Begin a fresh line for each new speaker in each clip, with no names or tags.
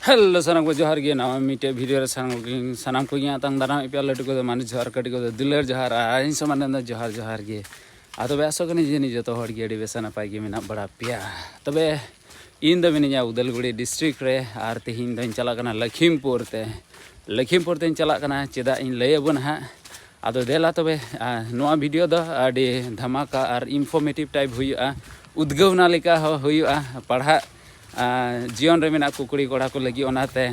Hello सनम को जोहार गे नवा मीटे वीडियो सनम को यहाँ तंग दाना पे लटू को माने जोहार कटी को दिलर जोहार इन समान जोहार जोहार गे तब आसोनी जे जो हड़े बेसा नपाय गे मेना बड़ा पे तब इन मिना उदलगुड़ी डिस्ट्रिक्ट रे और तेहन दिन चलना लखीमपुर ते चलना चेदा इन लैबन हाँ अदो देला तब नवा वीडियो दो अड़ी धमाका और इनफॉर्मेटिव टाइप हुआ उद्गवना लेका पढ़ा जीवन रे मेना कुकड़ी कोड़ा को लगी ओनाते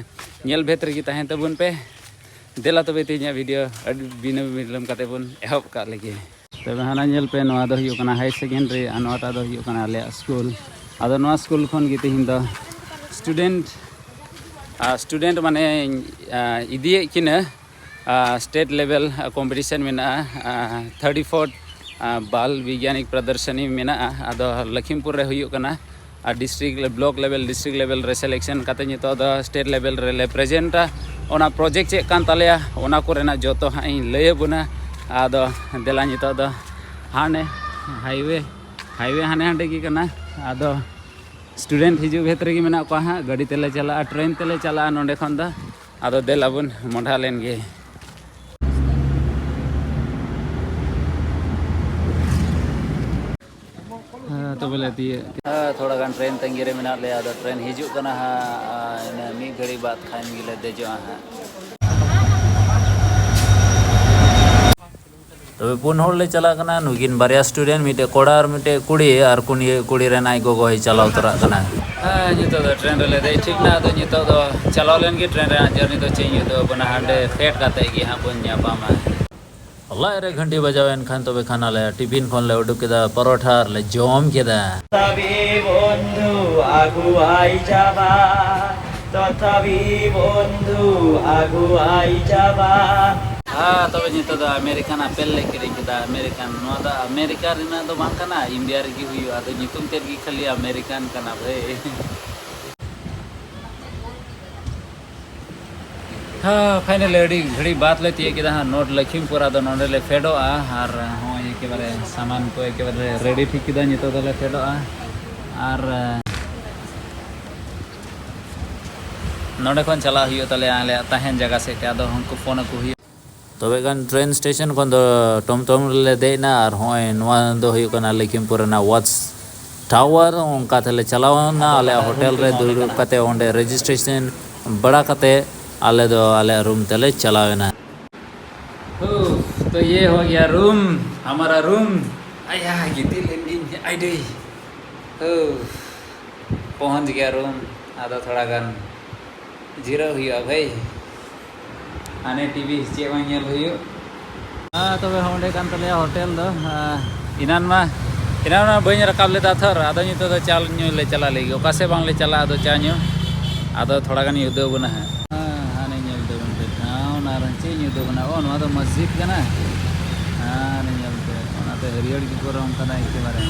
नेल भेद रही तहन तबन पे देला तबे तीन वीडियो बिना विलम काते बन एहब का लगी तबे हाना नेल पे नवा दो हुयो कना हाई सेकेंडरी अनवाटा दो हुयो कना ले स्कूल आदो नवा स्कूल खन गे तीन दो स्टूडेंट माने इदिए किना स्टेट लेवल कॉम्पिटिशन मेना 34 बाल वैज्ञानिक प्रदर्शनी मेना आदो लखीमपुर रे हुयो कना district block level district level रे सिलेक्शन काते नितो द स्टेट लेवल रे प्रेजेंटा ओना प्रोजेक्ट चेक कान तालेया ओना कोरेना जोतो हाई लय बुना आदो देला नितो द हाने हाईवे हाने हांडे की कना आदो स्टूडेंट हिजु भेतर की मेना को हा गाड़ी तेले चला ट्रेन तेले चला नोंडे खन द आदो देला बुन मोंढा लेन गे तो बोले थोड़ा गान ट्रेन तंगीरे मेना ले आदो ट्रेन हिजू कना हाँ मी घड़ी बात खाइन गिले देजो हाँ तबे पुन होड़ ले चला कना नुगिन बारिया स्टूडेंट मिटे कोड़ा और मिटे कुड़ी और कुड़ी रे नाई गोगो ही चलाव तरा कना हाँ नितो दो ट्रेन रे दे ठीक ना तो नितो दो चलाव लेन की ट्रेन रे जर्नी तो चाहिए तो बना हांडे फेट काते की हाँ बन न्यापामा अल्लाह रे घंटी बजावेन खान तबे खाना ले टिफिन खोन ले उडुक केदा परोठा ले जम केदा तभी बंधु आगुआई जाबा तथापि बंधु आगुआई जाबा तबे नितो दा अमेरिकन आपेल ले किरी केदा अमेरिकन नो दा अमेरिका रिना दो बांग कना इंडिया रे की हुई आदो नितुम तेर की खाली अमेरिकन कना भाई हाँ फाइनल अड़ी घड़ी बात लेती है कि हाँ नोट लखीमपुर आदो नोडे ले फेडो और हाँ ये के बारे सामान को एक बारे रेडी ठीक किदा नितो दले फेडो और नोडे खन चला हुई तले आले तहन जगह से क्या दो हमको फोन को हुई तबे गन ट्रेन स्टेशन खन दो टमटम ले देना और होय नवा दो हुई कना लखीमपुर ना वाच टावर उनका तले चलावना आले होटल रे दुरु कते ओंडे रजिस्ट्रेशन बड़ा कते आले रूम तले चलावेना तो ये हो गया रूम हमारा रूम आया गिती लेनी आईडी पहुंच गया रूम आधा थोड़ा गन जीरो हुआ भाई आने टीवी चे बांगेल हुई तबे होंडे कान तले होटल दो इनान मा बई रकाब लेदा थर आदो नितो दो चाल न्यू ले चला लेगी ओकासे बांग ले चला आदो चा न्यू आदो थोड़ा गन युद्ध बना है बना तो मस्जिद कना हाँ नहीं हरियर की को बारे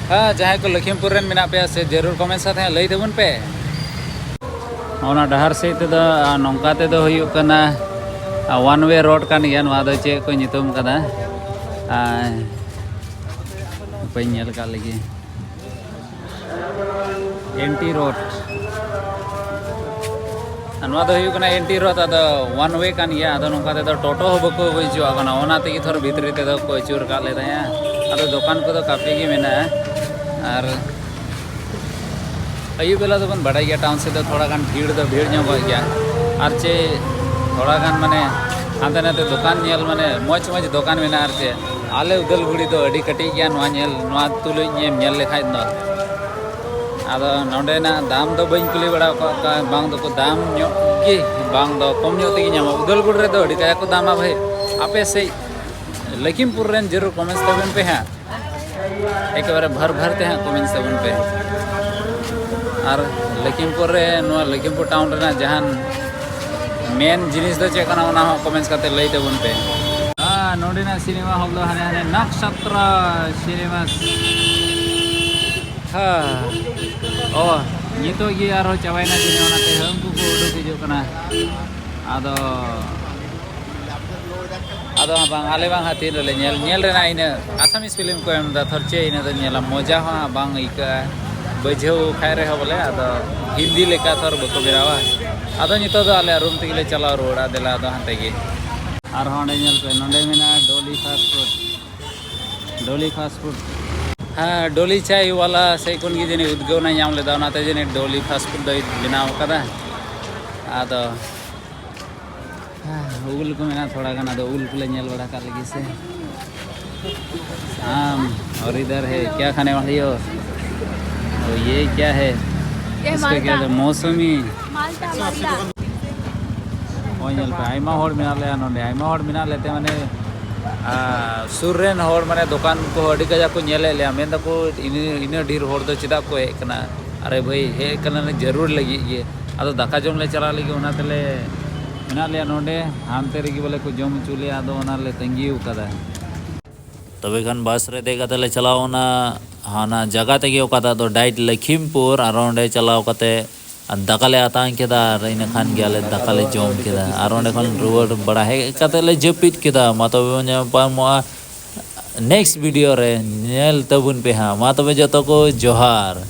हाँ जहाँ को लखीमपुर रेन मेना पे से जरूर कमेंट साथ लई देबन पे ओना डहार से ते नौका ते हुई वन वे रोड कान गया नवा दो चे को नितुम कदा बई नेल का लगी एंटी रोड नवा दो हुई एंटी रोड अदो वन वे कान गया अदो नौका ते टोटो हो बको हिजुआ कना ओना ते थोर भीतरी ते को चूर का ले दया अदो दुकान को काफी गी मेना और अयु बेला तो बन बड़ा गया टाउन से तो थोड़ा गान भीड़ ᱧᱚᱜ गया और चे थोड़ा गान माने हाते नाते दुकान नेल माने मौज दुकान मेना और चे आले उदलगुड़ी तो अडी कटी गया नवा नेल नवा तुलु नेल लेखाय न आदो नोंडे ना दाम दो बइन कुली बड़ा का बांग दो को दाम ᱧᱚᱜ की बांग दो कम ᱧᱚᱜ तेगी ᱧᱟᱢᱟ उदलगुड़ी रे दो अडी का को दामा भाई आपे से लखीमपुर रेन जरूर कमेंट्स तबन पे हां एक बार भर ते हां कमेंट्स तबन पे और लखीमपुर रे नो लखीमपुर टाउन रे जहान मेन जिनिस दो चे कना ओना कमेंट्स काते लई देबन पे नोडे ना सिनेमा हॉल दो हाने नक्षत्र सिनेमा ओ नितो गी आरो चावाइना जिने ओनाते हमकु को उडुक हिजु कना आदो बांग आले बांग हातिर ले नेल रेना इन आसामीस फिल्म को एम दा थरचे इन द नेला मजा हा बांग इका बजाव खाए रहे बोले आदो हिंदी लेका थोर बको बेरावा आदो नितो दो आले रूम तेगे चलाव रोड़ा देला आदो हांते गे और होंडे नेल पे नोंडे मेना डोली फास्ट फूड हाँ डोली चाय वाला से कोन गे जने उद्गव ना नाम लेदा ओनाते जने डोली फास्ट फूड दो बनाव कदा आदो उल को मेना थोड़ा गाना दो उल को ले नेल बड़ा कर लगी से शाम और इधर है क्या खाने वाली हो तो ये क्या है इसको क्या है मौसमी ओयल पे आइमा होड़ मिना ले नोंडे आइमा होड़ मिना लेते माने सुरेन होड़ माने दुकान को अड़ी कजा को नेले ले मेन को इन ढेर होड़ दो चिदा को हे कना अरे भाई हे कना जरूर लगी ये आदो दाका जम ले चला लगी ओना तले मिना ले नोंडे हानते रगी बोले को जम चुले आदो ओना ले तंगी उकदा तबे खान बस रे देगा तले चलाओ ना हाना जगह तेगे ओकादा तो डाइट लखीमपुर और ओंडे चलाओ कते दाकाले आतां केदा इन खान गेले दाकाले जम केदा और ओंडे खान रुवर बड़ा है कते ले जपिट केदा मा तबे नेक्स्ट वीडियो रे नेल तबुन पे हाँ मा तबे जतो को जोहार।